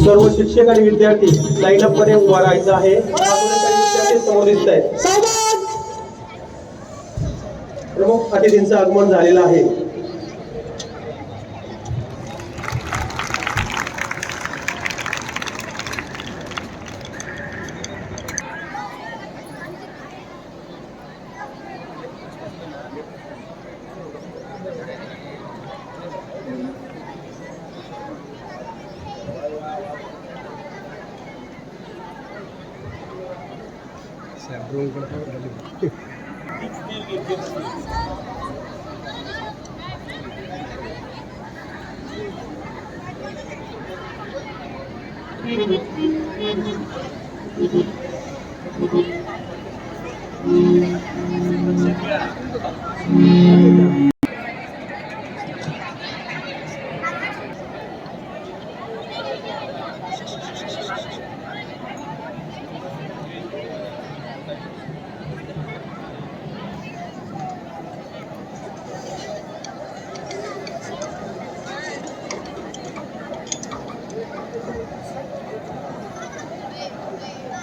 सर्व शिक्षक आणि विद्यार्थी लाईनअप मध्ये उभा राहायचं आहे। विद्यार्थी समोर दिसत आहेत। प्रमुख अतिथींचं आगमन झालेलं आहे।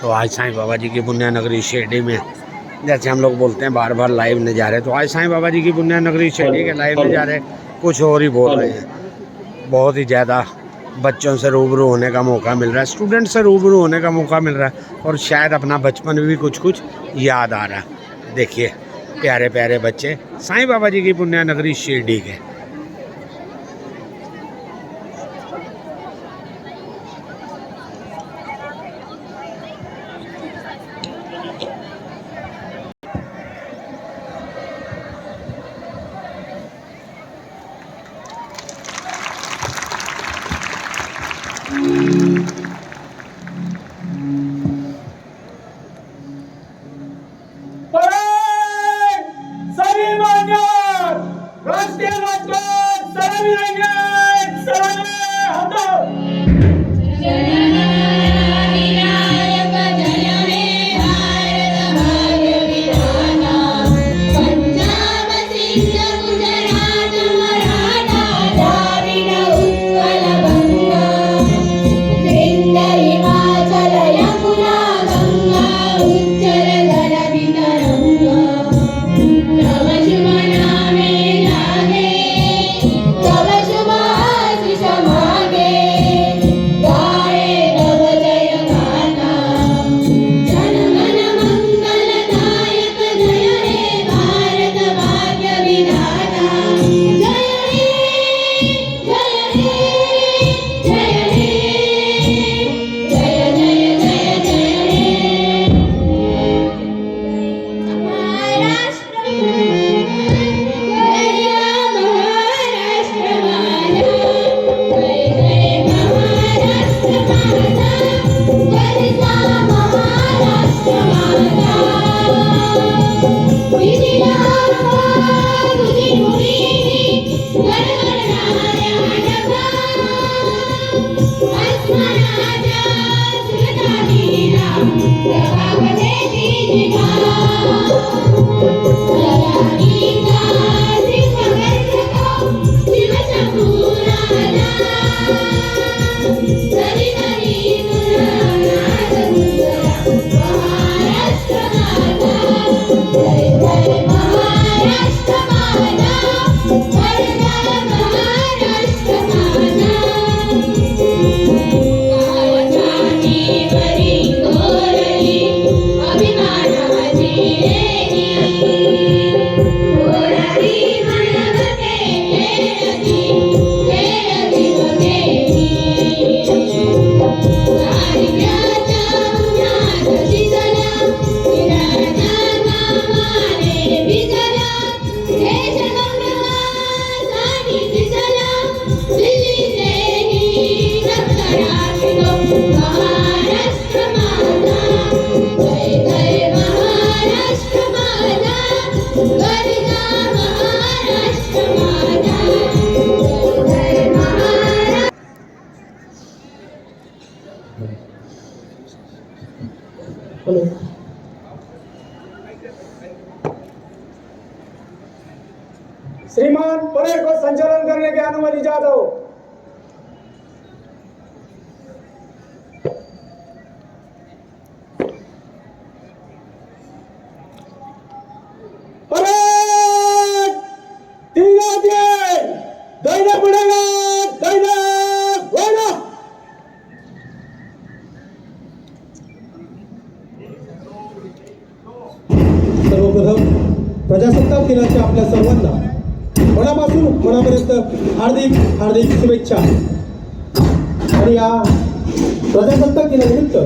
तो आज साईं बाबा जी की पुण्य नगरी शिरडी में, जैसे हम लोग बोलते हैं बार बार लाइव नज़ारे, तो आज साईं बाबा जी की पुण्य नगरी शिरडी के लाइव नज़ारे कुछ और ही बोल रहे हैं। बहुत ही ज़्यादा बच्चों से रूबरू होने का मौका मिल रहा है, स्टूडेंट से रूबरू होने का मौका मिल रहा है, और शायद अपना बचपन भी कुछ कुछ याद आ रहा है। देखिए प्यारे प्यारे बच्चे साईं बाबा जी की पुण्य नगरी शिरडी के। अभिमानाची हॅलो. श्रीमान परेड को संचालन करने की अनुमति चाहता हूं। परेड दैना पड़ेगा दैना वैना। सर्वप्रथम प्रजासत्ताक दिनाच्या आपल्या सर्वांना मनापासून मनापर्यंत हार्दिक हार्दिक शुभेच्छा. आणि या प्रजासत्ताक दिनानिमित्त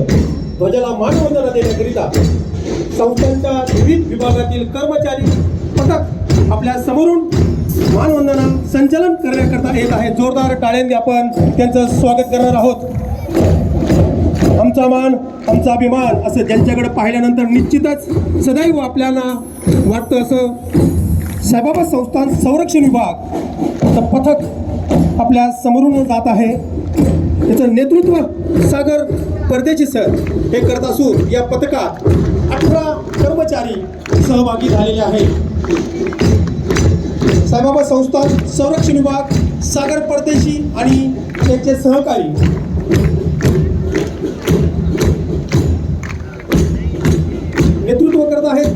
ध्वजाला मानवंदना देण्याकरिता संस्थांच्या विविध विभागातील कर्मचारी पथक आपल्या समोरून मानवंदना संचलन करण्याकरता येत आहे. जोरदार टाळ्यांनी आपण त्यांचं स्वागत करणार आहोत. आमचा मान आमचा अभिमान असं ज्यांच्याकडे पाहिल्यानंतर निश्चितच सदैव आपल्याला वाटतं. असं साईबाबा संस्थान संरक्षण विभाग पथक आपल्या समोरून जात आहे. त्याचं नेतृत्व सागर परदेशी सर हे करत असून या पथकात 18 कर्मचारी सहभागी झालेले आहेत. साईबाबा संस्थान संरक्षण विभाग सागर परदेशी आणि त्यांचे सहकारी नेतृत्व करत आहेत.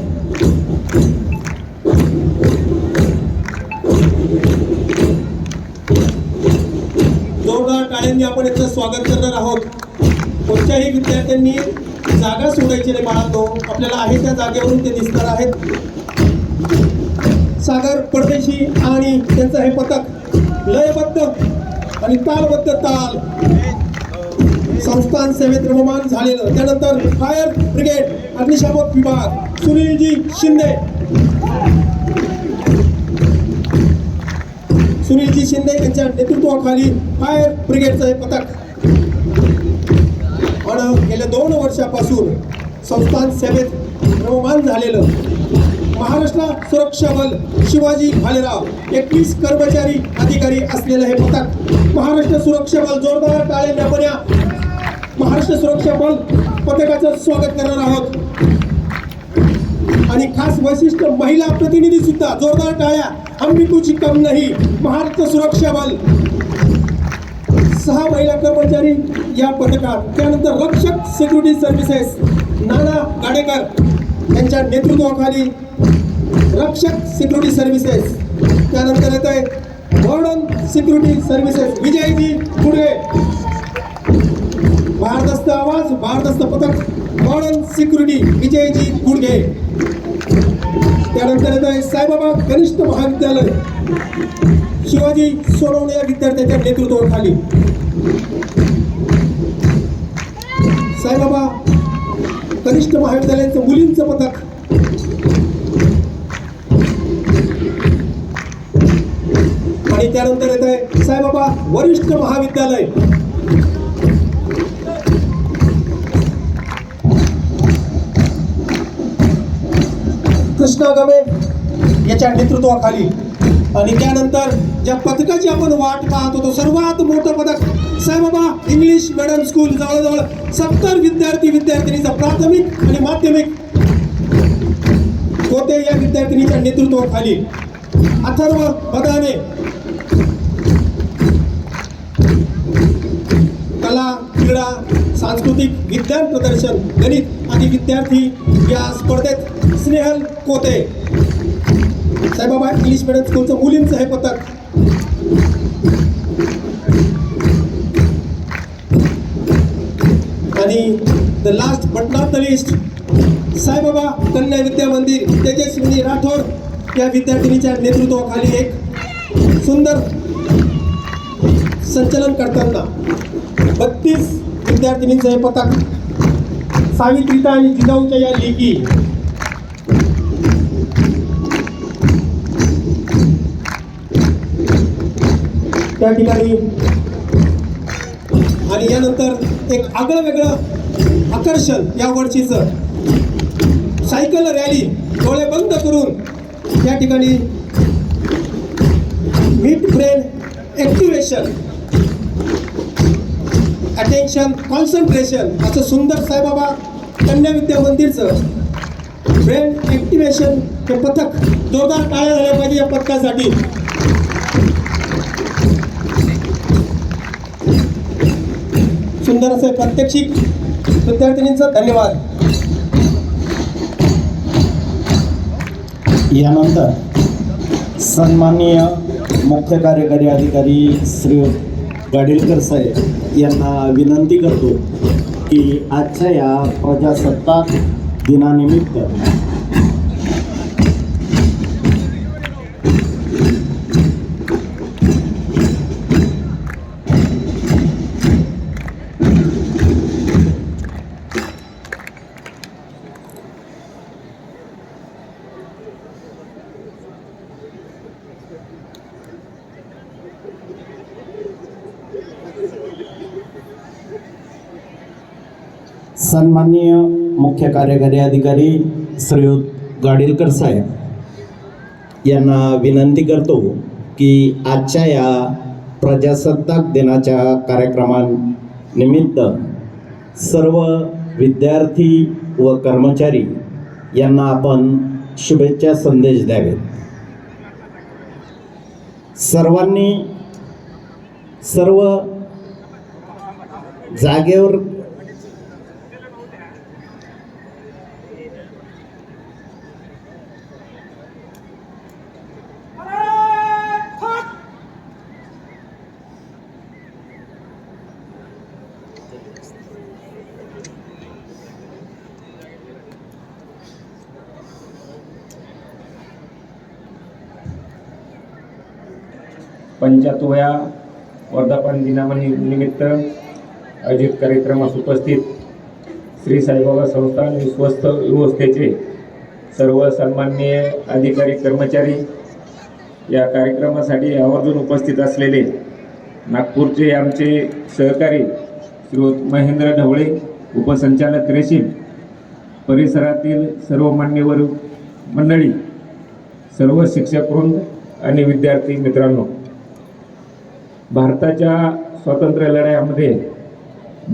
जोरदार टाळ्यांनी आपण याचं स्वागत करणार आहोत. कोणत्याही विद्यार्थ्यांनी जागा सोडायची नाही बाळांनो. आपल्याला आहे त्या जागेवरून ते दिसणार आहेत. सागर परदेशी आणि त्यांचं हे पथक लयबद्ध आणि तालबद्ध ताल संस्थान सेवेत रममान झालेलं. त्यानंतर फायर ब्रिगेड अग्निशामक विभाग सुनीलजी शिंदे यांच्या नेतृत्वाखाली फायर ब्रिगेडचं हे पथक आणि गेल्या 2 वर्षापासून संस्थान सेवेत रममान झालेलं महाराष्ट्र सुरक्षा बल शिवाजी भालेराव 21 कर्मचारी अधिकारी असलेलं हे पथक महाराष्ट्र सुरक्षा बल. जोरदार टाळ्यांनी आपण या महाराष्ट्र सुरक्षा बल पथकाचं स्वागत करणार आहोत. आणि खास वैशिष्ट्य महिला प्रतिनिधी सुद्धा. जोरदार टाळ्या. हम भी कुछ कम नहीं. महाराष्ट्र सुरक्षा बल 6 महिला कर्मचारी या पथकात. त्यानंतर रक्षक सिक्युरिटी सर्व्हिसेस नाना गाडेकर यांच्या नेतृत्वाखाली रक्षक सिक्युरिटी सर्व्हिसेस. त्यानंतर येत आहे मॉडर्न सिक्युरिटी सर्व्हिसेस विजयजी गुडगे. भारदस्त आवाज भारदस्त पथक मॉडर्न सिक्युरिटी विजयजी गुडगे. त्यानंतर येत आहे साईबाबा कनिष्ठ महाविद्यालय शिवाजी सोनवणे या विद्यार्थ्यांच्या नेतृत्वाखाली साईबाबा कनिष्ठ महाविद्यालयाचं मुलींचं पथक. आणि त्यानंतर येत आहे साईबाबा वरिष्ठ महाविद्यालय कृष्णा गमे याच्या नेतृत्वाखाली. आणि त्यानंतर ज्या पथकाची आपण वाट पाहत होतो सर्वात मोठं पथक साईबाबा इंग्लिश मिडियम स्कूल. जवळजवळ 70 विद्यार्थिनीचा प्राथमिक आणि माध्यमिक होते या विद्यार्थिनीच्या नेतृत्वाखाली. अथर्व बदाने कला क्रीडा सांस्कृतिक विज्ञान प्रदर्शन गणित आदी विद्यार्थी या स्पर्धेत. स्नेहल कोते साईबाबा इंग्लिश मिडियम स्कूलचं मुलींचं हे पथक. आणि the last but not the list Saibaba कन्या विद्या मंदिर तेजस्विनी राठोड या विद्यार्थिनीच्या नेतृत्वाखाली एक सुंदर संचलन करताना 32 विद्यार्थिनींचं हे पथक. सावित्रीता आणि जिजाऊच्या या लेकी त्या ठिकाणी. आणि यानंतर एक आगळं वेगळं आकर्षण या वर्षीचं सायकल रॅली डोळे बंद करून या ठिकाणी midbrain activation attention concentration असं सुंदर साईबाबा कन्या विद्या मंदिरचं ब्रेन ॲक्टिव्हेशन हे पथक जोरदार टाळ्या झाल्या पाहिजे या पथकासाठी. सुंदर असे प्रात्यक्षिक विद्यार्थिनींचं धन्यवाद. यानंतर सन्माननीय मुख्य कार्यकारी अधिकारी श्री गाडीलकर साहेब यांना विनंती करतो की आजच्या या प्रजासत्ताक दिनानिमित्त सन्माननीय मुख्य कार्यकारी अधिकारी श्रीयुत गाडीलकर साहेब यांना विनंती करतो की आजच्या या प्रजासत्ताक दिनाच्या कार्यक्रमानिमित्त सर्व विद्यार्थी व कर्मचारी यांना आपण शुभेच्छा संदेश द्यावेत. सर्वांनी सर्व जागेवर पंचाहत्तराव्या वर्धापन दिनानिमित्त आयोजित कार्यक्रमास उपस्थित श्री साईबाबा संस्थान विश्वस्त व्यवस्थेचे सर्व सन्माननीय अधिकारी कर्मचारी, या कार्यक्रमासाठी आवर्जून उपस्थित असलेले नागपूरचे आमचे सहकारी श्रीयुत महेंद्र ढवळे, उपसंचालक रेशीम, परिसरातील सर्व मान्यवर मंडळी, सर्व शिक्षकवृंद आणि विद्यार्थी मित्रांनो, भारताच्या स्वातंत्र्य लढ्यामध्ये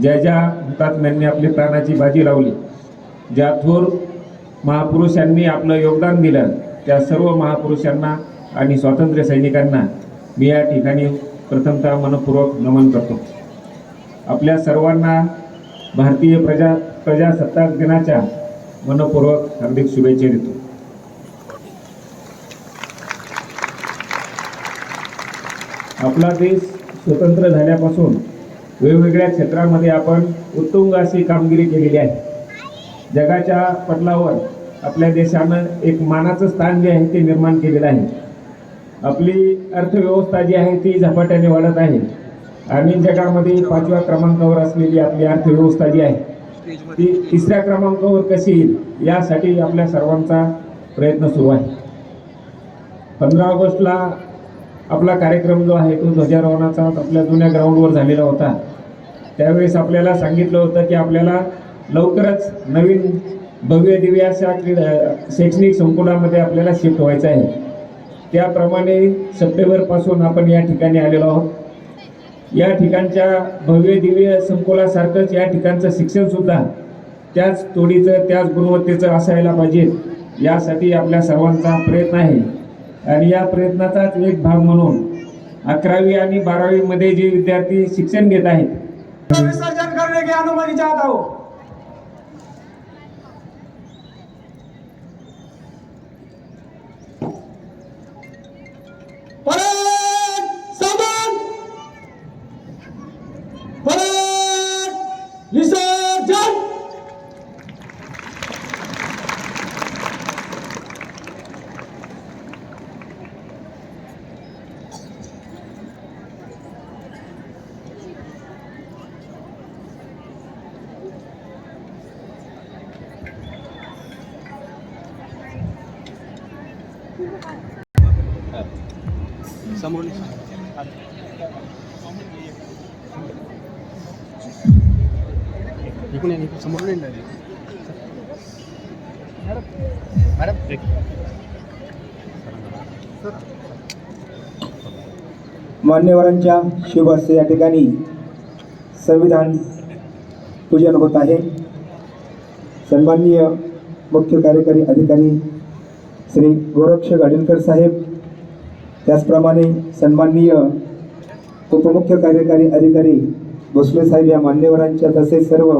ज्या हुतात्म्यांनी आपली प्राणाची बाजी लावली, ज्या थोर महापुरुषांनी आपलं योगदान दिलं, त्या सर्व महापुरुषांना आणि स्वातंत्र्य सैनिकांना मी या ठिकाणी प्रथमतः मनपूर्वक नमन करतो. आपल्या सर्वांना भारतीय प्रजासत्ताक दिनाच्या मनपूर्वक हार्दिक शुभेच्छा देतो. आपला देश स्वतंत्र झाल्यापासून वेगवेगळ्या क्षेत्रामध्ये आपण उत्तुंग अशी कामगिरी केलेली आहे. जगाच्या पटलावर आपल्या देशानं एक मानाचं स्थान जे आहे ते निर्माण केलेलं आहे. आपली अर्थव्यवस्था जी आहे ती झपाट्याने वाढत आहे आणि जगामध्ये 5व्या क्रमांकावर असलेली आपली अर्थव्यवस्था जी आहे ती 3ऱ्या क्रमांकावर कशी येईल यासाठी आपल्या सर्वांचा प्रयत्न सुरू आहे. 15 ऑगस्टला आपला कार्यक्रम जो आहे तो ध्वजारोहणाचा आपल्या जुन्या ग्राउंडवर झालेला होता. त्यावेळेस आपल्याला सांगितलं होतं की आपल्याला लवकरच नवीन भव्य दिव्य अशा शैक्षणिक संकुलामध्ये आपल्याला शिफ्ट व्हायचं आहे. त्याप्रमाणे सप्टेंबरपासून आपण या ठिकाणी आलेलो आहोत. या ठिकाणच्या भव्य दिव्य संकुलासारखंच या ठिकाणचं शिक्षणसुद्धा त्याच तोडीचं, त्याच गुणवत्तेचं असायला पाहिजे, यासाठी आपल्या सर्वांचा प्रयत्न आहे. आणि या प्रयत्नाचाच एक भाग म्हणून 11वी आणि 12वी मध्ये जे विद्यार्थी शिक्षण घेत आहेत, विसर्जन करने की अनुमति चाहता हूँ. परत सामान, परत विसर्जन. समोर समोर मान्यवरांच्या शुभ हस्ते या ठिकाणी संविधान पूजन होत आहे। सन्माननीय मुख्य कार्यकारी अधिकारी श्री गोरक्ष गाडीलकर साहेब, त्याचप्रमाणे सन्माननीय उपमुख्य कार्यकारी अधिकारी भोसले साहेब या मान्यवरांच्या तसेच सर्व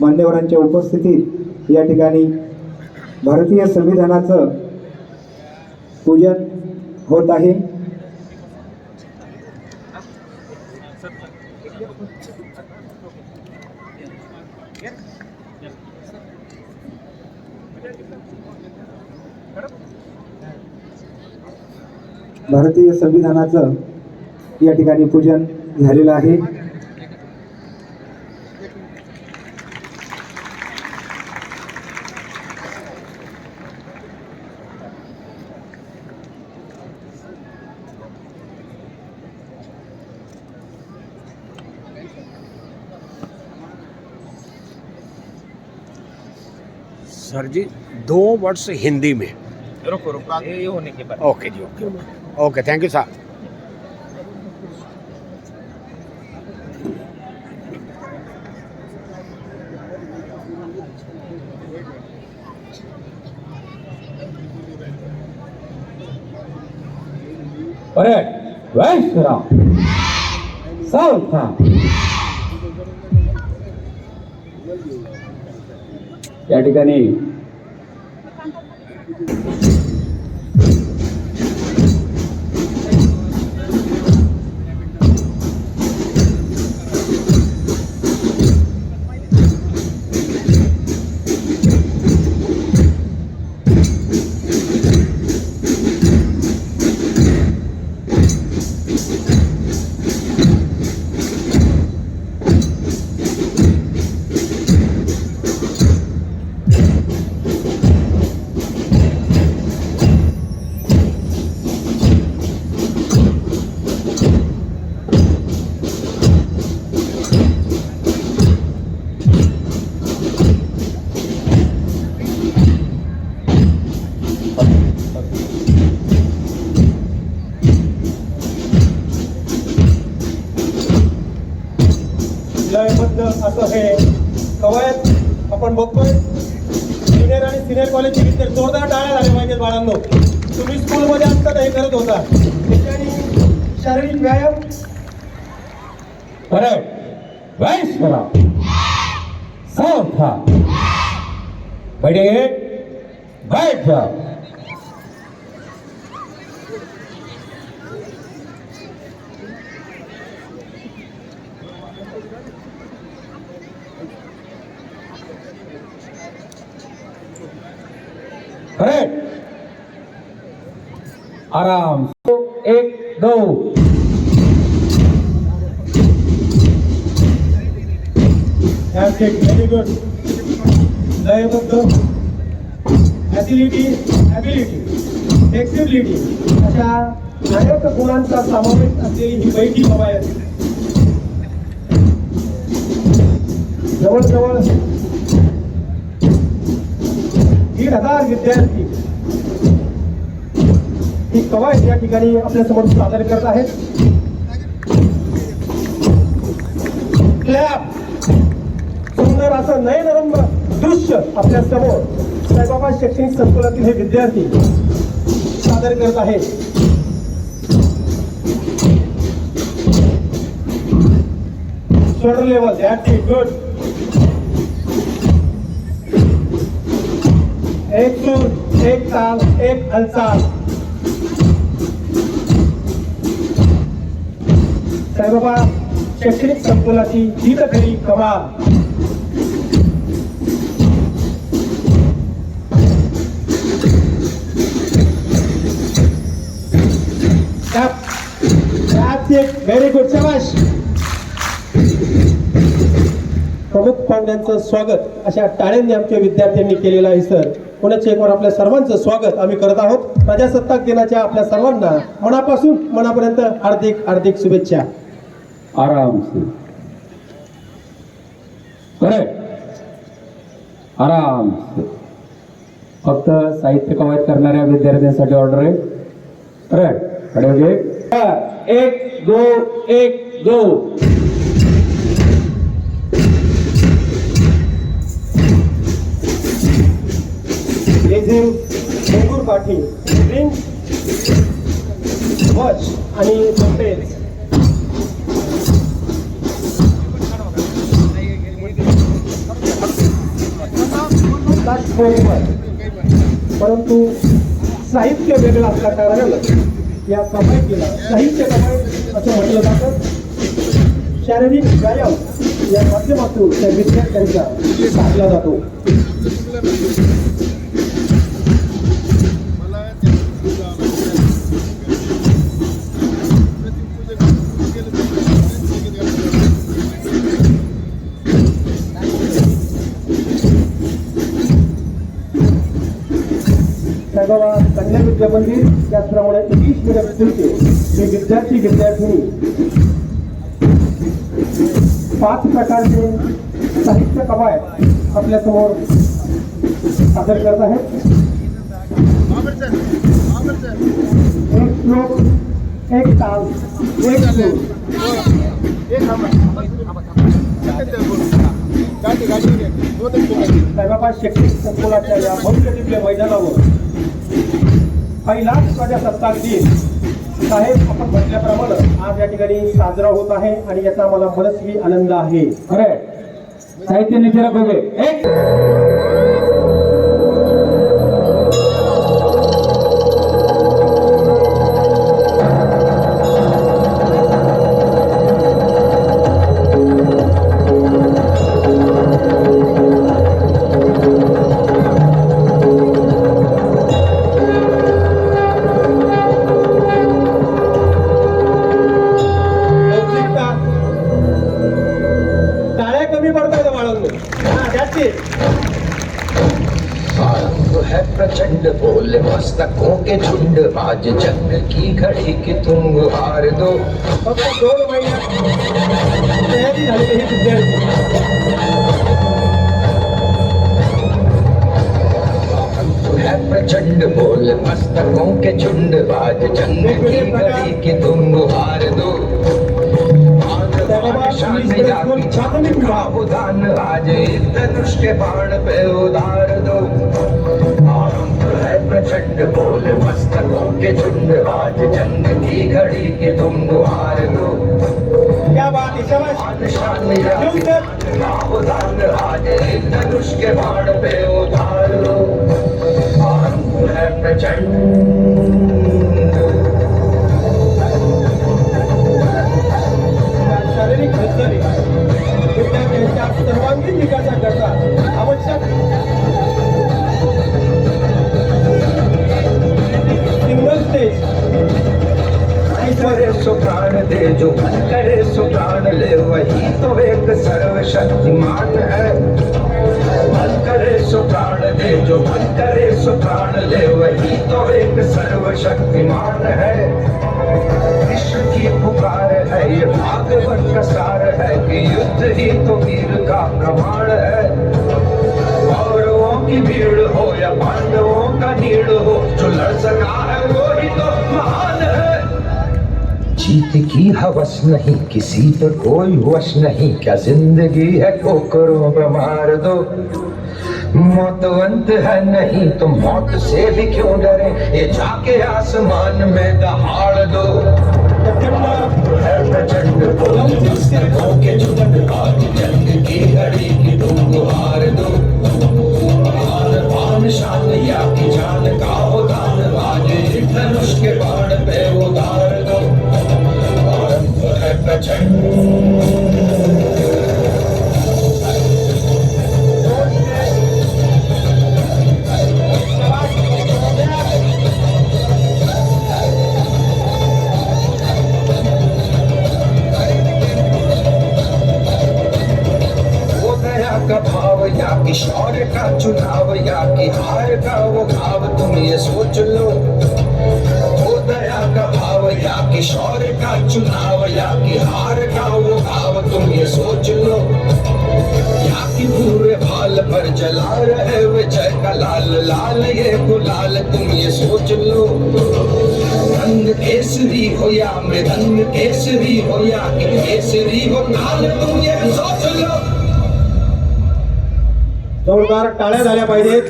मान्यवरांच्या उपस्थितीत या ठिकाणी भारतीय संविधानाचं पूजन होत आहे। भारतीय संविधानाचं या ठिकाणी पूजन झालेलं आहे। सर जी 2 वर्ड्स हिंदी में। रुको ये होने के बाद ओके जी, okay okay, thank you sir. अरे वैश्वरा सावथा या ठिकाणी लयबद्ध असं हे कवायत आपण बघतोय। ज्युनियर आणि सिनियर कॉलेजचे विद्यार्थी जोरदार टाळ्या झाल्या पाहिजेत बाळांनो। तुम्ही स्कूलमध्ये असताना हे करत होता। त्याच्याने शारीरिक व्यायाम। अरे वैश्वरा सावथा बैठे बैठ जाओ। अरे आराम 1 2 व्हेरी गुड। लयबद्ध ॲसिलिटी, ॲबिलिटी, फ्लेक्सिबिलिटी अशा अनेक गुणांचा समावेश असलेली ही बैठी कवायत जवळजवळ 1,500 विद्यार्थी ही कवायत या ठिकाणी आपल्यासमोर सादर करत आहेत। क्लॅप। सुंदर असं नयनरम्य दृश्य आपल्या समोर साईबाबा शैक्षणिक संकुलातील हे विद्यार्थी सादर करत आहेत। Shoulder level, that's it, good. एक सूर, एक ताल, एक हालचाल। साईबाबा शैक्षणिक संकुलाची ही तर खरी कमाल। व्हेरी गुड, शाबाश। प्रमुख पाहुण्यांचं स्वागत अशा टाळ्यांनी आमच्या विद्यार्थ्यांनी केलेलं आहे। सर, पुण्याच्या एकवर आपल्या सर्वांचं स्वागत आम्ही करत आहोत। प्रजासत्ताक दिनाच्या आपल्या सर्वांना मनापासून मनापर्यंत हार्दिक हार्दिक शुभेच्छा। आराम से अरे आराम से। फक्त साहित्य कवायत करणाऱ्या विद्यार्थ्यांसाठी ऑर्डर आहे। अरे खडे 1 2 1 2 लेझिम, मेंगूर काठी, रिंग, वच आणि मोटेज. परंतु साहित्य वेगळं असल्या कारणानं या कमाईला साहित्य कमाई असं म्हटलं जातं. शारीरिक व्यायाम या माध्यमातून त्या विद्यार्थ्यांचा साधला जातो. साईबाबा कन्या विद्या मंदिर त्याचप्रमाणे इंग्लिश मीडियम स्कूलचे हे विद्यार्थिनी 5 प्रकारचे साहित्य कवायत आपल्यासमोर सादर करत आहेत. एक श्लोक, एक ताल, एक सूर. साईबाबा शैक्षणिक संकुलाच्या या भव्य दिव्य मैदानावर पहिलाच प्रजासत्ताक दिन साहेब आपण म्हटल्याप्रमाणे आज या ठिकाणी साजरा होत आहे आणि याचा मला मनस्वी आनंद आहे. खरंय साहित्य नितीला बघे एक प्रचंड बोल मस्तकों के झुंड आज जंग की घड़ी की तुम हार दो. फक्त 2 महिन्यात तयारी झाली ही विद्यार्थी. है प्रचंड बोल मस्तकों के झुंड आज जंग की घड़ी की तुम हार दो. उदान आज धनुष के बाण पे उधार दो. है प्रचंड बोल मस्तकों के झुंड आज जंग की घड़ी के तुम हार दो. क्या बात है शाबाश. उदान आज धनुष के बाण पे उधार दो. है प्रचंड शारीरिक हालचाली विद्यार्थ्यांच्या सर्वांगीण विकासाकरता आवश्यक सिंगल स्टेज. करे सो प्राण दे जो मन करे सो प्राण ले वही तो एक सर्वशक्तिमान है. मन करे सो प्राण दे जो मन करे सो प्राण ले वही तो एक सर्वशक्तिमान है. विश्व की पुकार है ये भागवत का सार है कि युद्ध ही तो वीर का प्रमाण है. कौरवों की भीड़ हो या पांडवों का नीड़ हो जो लड़ सका है वो ही तो महान है. जीत की हवस नहीं किसी पर कोई वश नहीं क्या जिंदगी है ठोकरों में मार दो. मौतवंत है नहीं तो मौत से भी क्यों डरे ये जाके आसमान में दहाड़ दो. है प्रचंड बोल मस्तकों के झुंड आज जंग की घड़ी की तुम हार दो. आन शान या की जान का उदान आज धनुष के बाण पे उधार दो. है प्रचंड का भाव या कि शौर्य का चुनाव या कि हार का वो भाव तुम ये सोच लो. वो दया का भाव या कि शौर्य का चुनाव या कि हार का वो भाव तुम ये सोच लो. या कि पूरे भाल पर जला रहे विजय का लाल लाल ये गुलाल तुम ये सोच लो. रंग केसरी हो या मृदंग केसरी हो या कि केसरी हो लाल तुम ये सोच लो. जोरदार टाळ्या झाल्या पाहिजेत.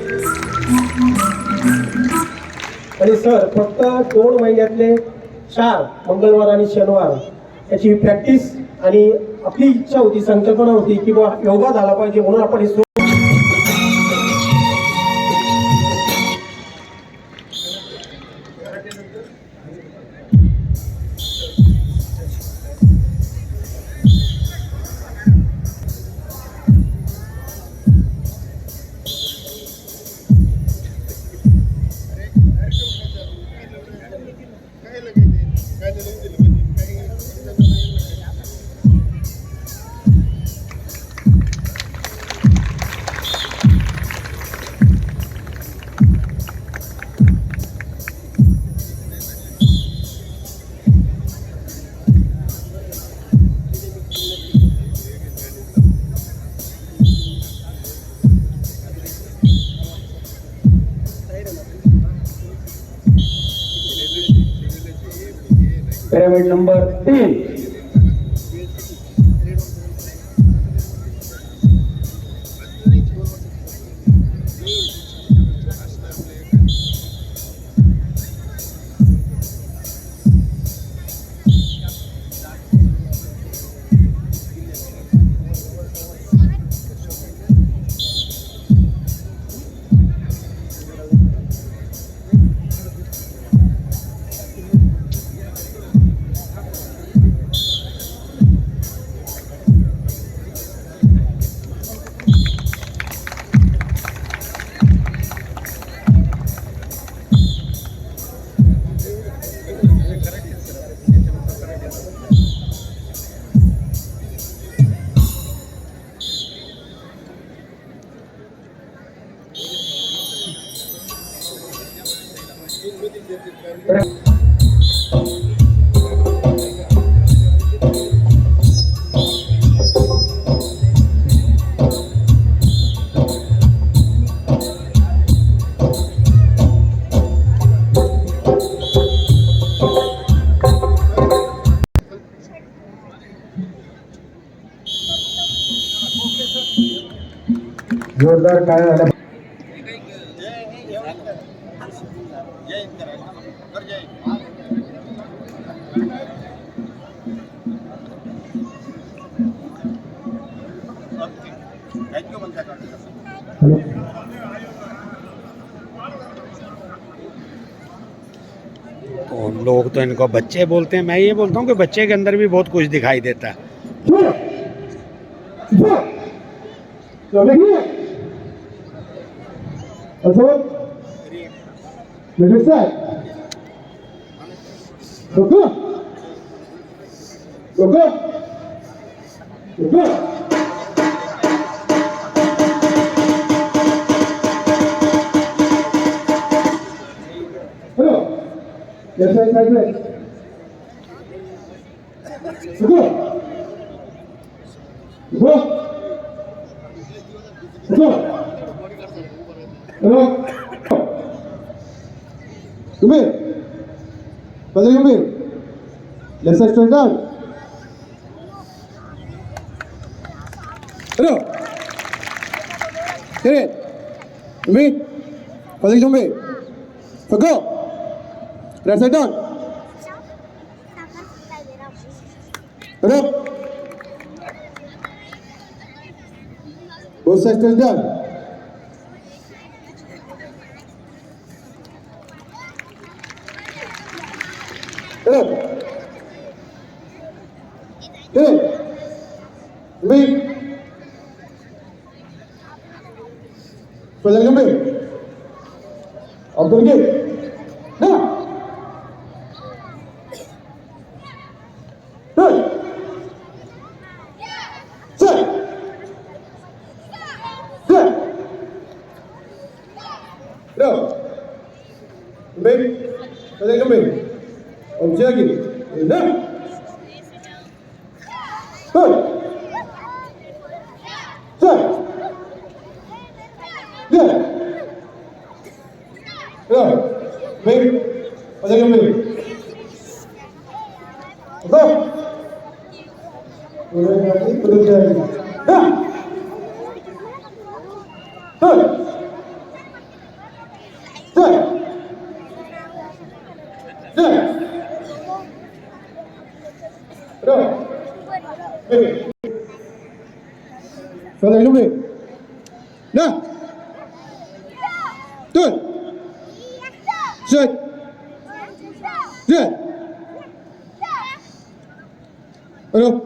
आणि सर फक्त 2 महिन्यातले 4 मंगळवार आणि शनिवार याची प्रॅक्टिस आणि आपली इच्छा होती, संकल्पना होती की बा योगा झाला पाहिजे म्हणून आपण हे पिरामिड नंबर 3 जोरदार काय झालं. तो लोग तो इनको बच्चे बोलते हैं, मैं ये बोलता हूँ कि बच्चे के अंदर भी बहुत कुछ दिखाई देता है। Let's start down. Hello. Get it. Me. Position me. So go. Let's start down. Hello. Both sides down. Hello. Hey, me. Pegang me. Abdul Gil. Nah. Hey. Set. Set. No. Me. Pegang me. Abdul Gil. Nah. Good. Good. Good. Good. Maybe. What are you doing? Go. Good. Good. Good. 준비. 하나, 둘, 셋, 넷. 어려.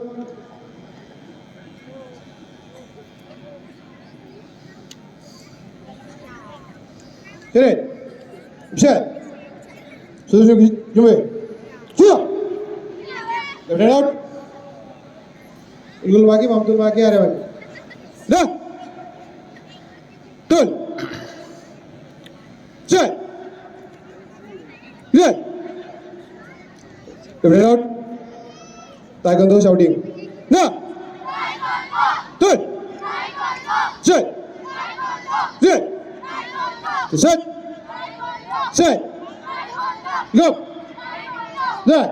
셋, 셋. 준비. 주여. Left out. Ulul bagi, mamtul bagi, ada bagi. Dah. Tul. Set. Good. Left out. Taekwondo shouting. Nah. Tul. Set. Set. Set. Set. Go. Dah.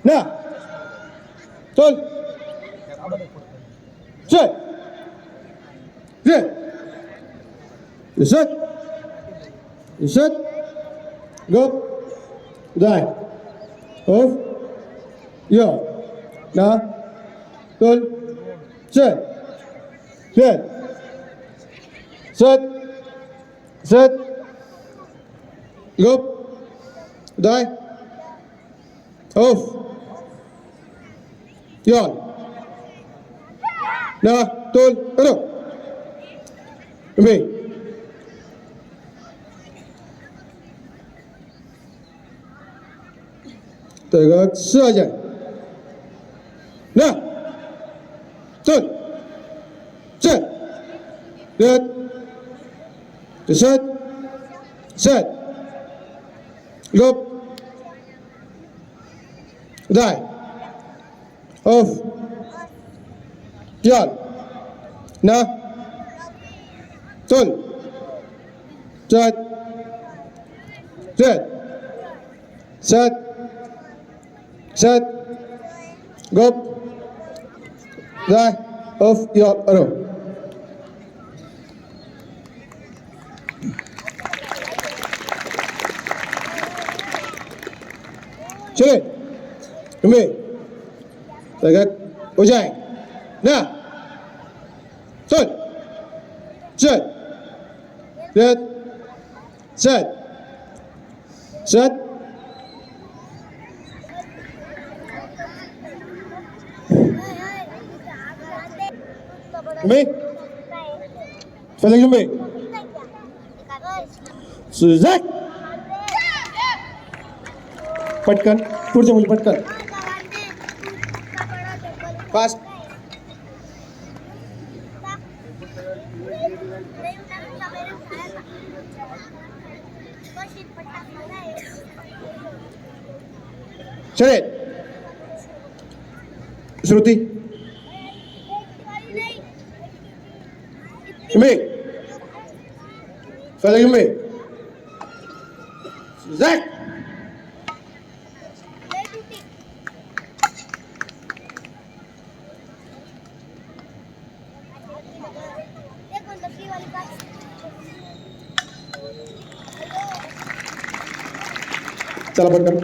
Nah. Tul. Set. Set. Set. Set. Go. Die. Off. Yeah. Nah. Tul. Set. Set. Set. Set. Go. Die. Off. Yon. Nah, tul, aduh. Ambil. Tegak saja. Nah. Tul. Set. Lihat. Set. Set. Go. Die. Off. Yan. Na. Tul. Set. Set. Set. Set. Go. Die. Off. Yan. Ano. Chile. Kembali. Tegak. Ujai. Nah. Tul. Set. Set. Set. Set. Kembali. Sekali lagi kembali. Suzak. पटकन पुढच्या मुली पटकन fast चले श्रुती मे फैल में Jack चला पटकन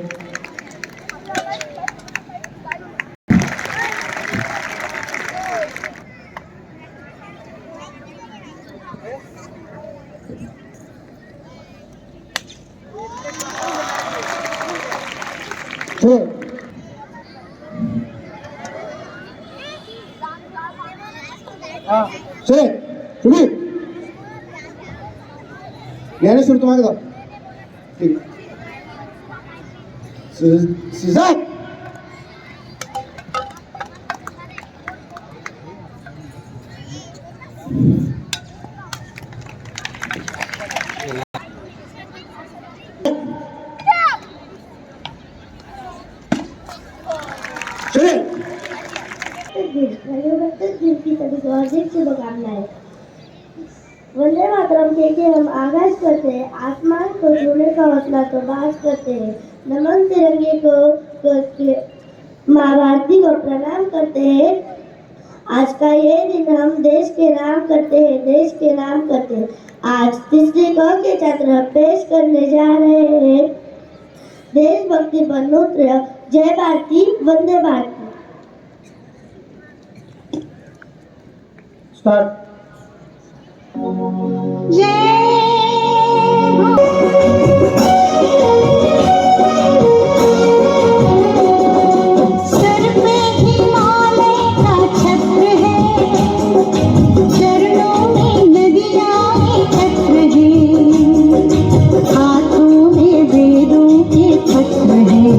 चले तुम्ही ज्ञानेश्वर तुम्हाला जाऊ ठीक Sizak. वंदे मातरम के हम आगाज करते हैं, आसमान को छूने का हौसला तो बाज करते हैं, नमन तिरंगे को करके माँ भारती को प्रणाम करते हैं। आज का ये दिन हम देश के नाम करते हैं, देश के नाम करते हैं। आज तीसरी क के छात्र पेश करने जा रहे हैं देशभक्ति पर नृत्य जय भारती वंदे भारती। स्टार्ट. सर पे हिमालय का छत्र है, चरणों में नदियाँ एकत्र हैं, हाथों में वेदों के पत्र हैं.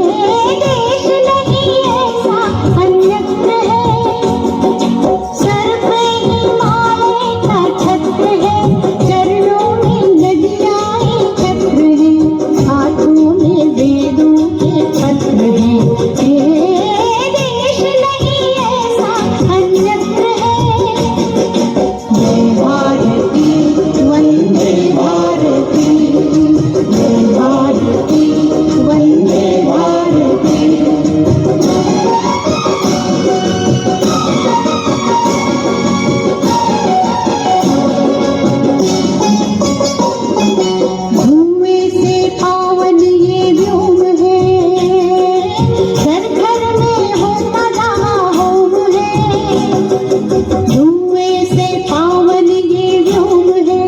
ये देश नहीं ऐसा अन्यत्र है. सर पे हिमालय का छत्र है, चरणों में नदियाँ एकत्र हैं, हाथों में वेदों के पत्र हैं. ये देश नहीं ऐसा अन्यत्र है. जय भारती वंदे भारती, जय भारती वंदे भारती. धुएं से पावन ये व्योम है, घर घर में होता जहाँ होम है. धुएं से पावन ये व्योम है.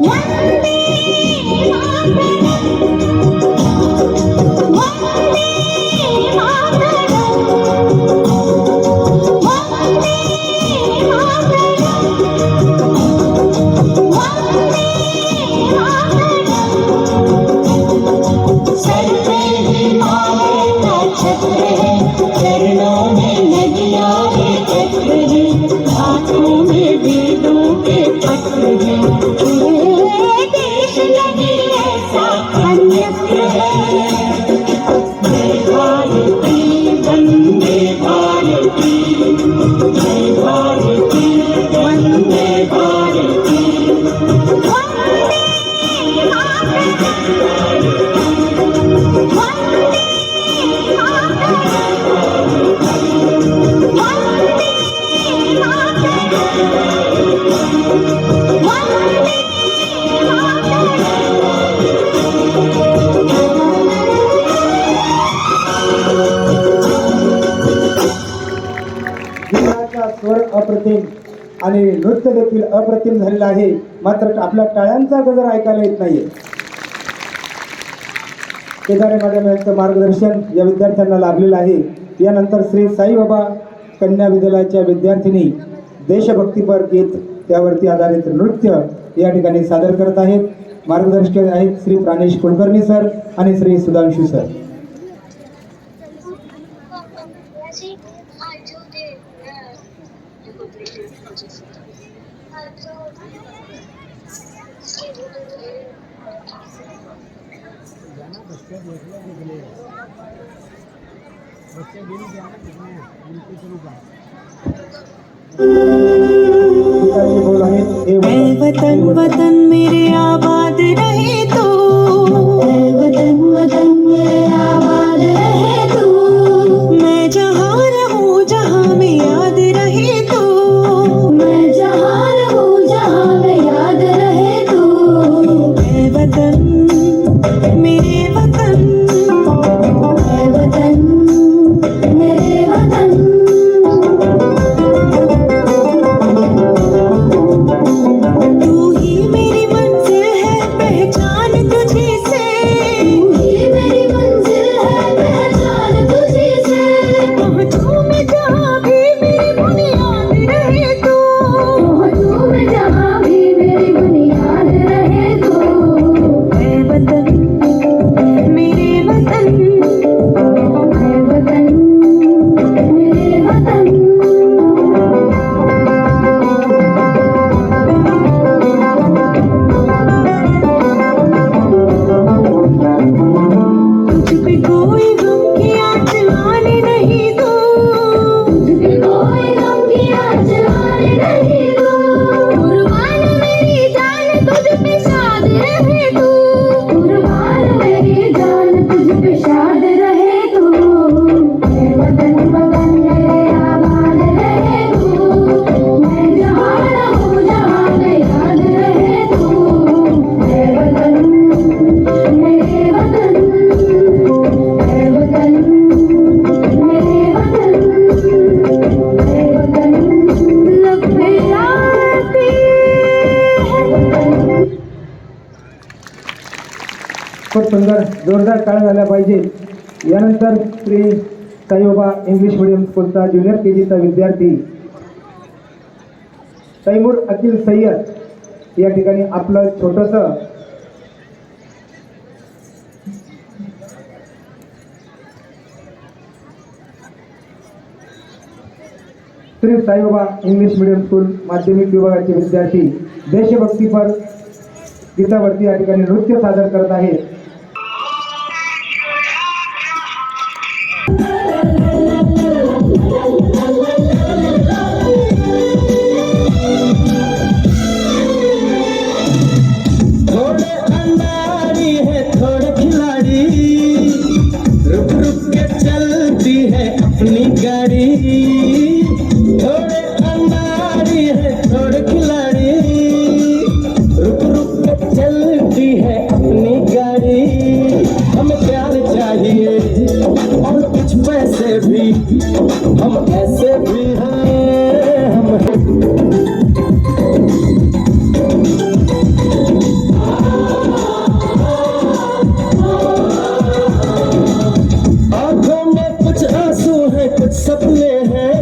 वंदे मातरम, वंदे मातरम, वंदे मातरम. सर पे हिमालय का छत्र है, चरणों में नदियाँ एकत्र हैं, हाथों में वेदों के पत्र हैं. ये देश नहीं ऐसा अन्यत्र है. जय भारती वंदे भारती, जय भारती वंदे भारती. वंदे मातरम, वंदे मातरम, वंदे गीताचा स्वर अप्रतिम आणि नृत्य देखील अप्रतिम झालेलं आहे. मात्र आपल्या टाळ्यांचा गजर ऐकायला येत नाहीये. केदारे मॅडम यांचं मार्गदर्शन या विद्यार्थ्यांना लाभलेलं आहे. यानंतर श्री साईबाबा कन्या विद्यालयाच्या विद्यार्थिनी देशभक्तीपर गीत त्यावरती आधारित नृत्य या ठिकाणी सादर करत आहेत. मार्गदर्शक आहेत श्री प्राणेश कुलकर्णी सर आणि श्री सुधांशू सर. वतन वतन मेरे आबाद रहे तो, वतन वतन मेरे आबाद रहे तो. मैं जहाँ रहूँ जहाँ में याद रहे तो, मैं जहाँ रहूँ जहाँ में याद रहे तो. ऐ वतन मेरे वतन, ऐ वतन मेरे वतन. तू ही मेरी मंजिल है, पहचान खूपच सुंदर जोरदार टाळ झाल्या पाहिजे. यानंतर श्री साईबाबा इंग्लिश मीडियम स्कूलचा ज्युनियर KGचा विद्यार्थी तैमूर अकील सय्यद या ठिकाणी आपलं छोटंसं Shri Saibaba English medium school माध्यमिक विभागाचे विद्यार्थी देशभक्तीपर गीतावरती या ठिकाणी नृत्य सादर करत आहेत. थोड़े अंधारी है थोड़े खिलाड़ी, रुक रुक के चलती है अपनी गाड़ी. थोड़े अंधारी है थोड़े खिलाड़ी, रुक रुक के चलती है अपनी गाड़ी. हमें प्यार चाहिए और कुछ पैसे भी, हम ऐसे भी हैं हम. आंखों में कुछ आंसू है कुछ सपने हैं,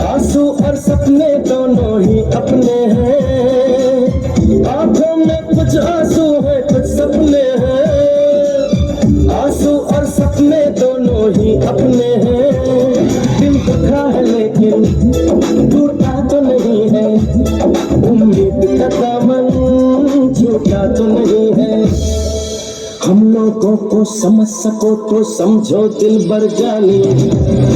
आंसू और सपने दोनों ही अपने हैं. आंखों में कुछ आंसू है कुछ सपने हैं, आंसू और सपने दोनों ही अपने हैं. दिल दुखा है लेकिन टूटा तो नहीं है, उम्मीद का दामन छूटा तो नहीं है. हम लोगों को समझ सको तो समझो दिल भर जानी,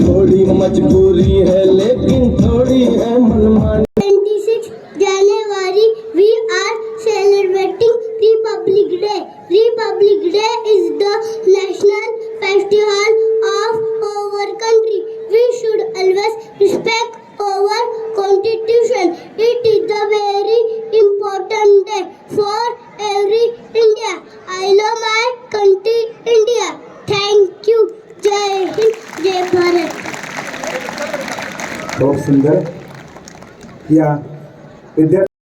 थोड़ी मजबूरी है लेकिन थोड़ी है मनमानी. 26 January we are celebrating Republic Day. Republic Day is the national festival of our country. We should always respect our constitution. It is the very important day for every India. I love my country India. Thank you. जय हिंद जय भारत. बहुत सुंदर या विद्यार्थी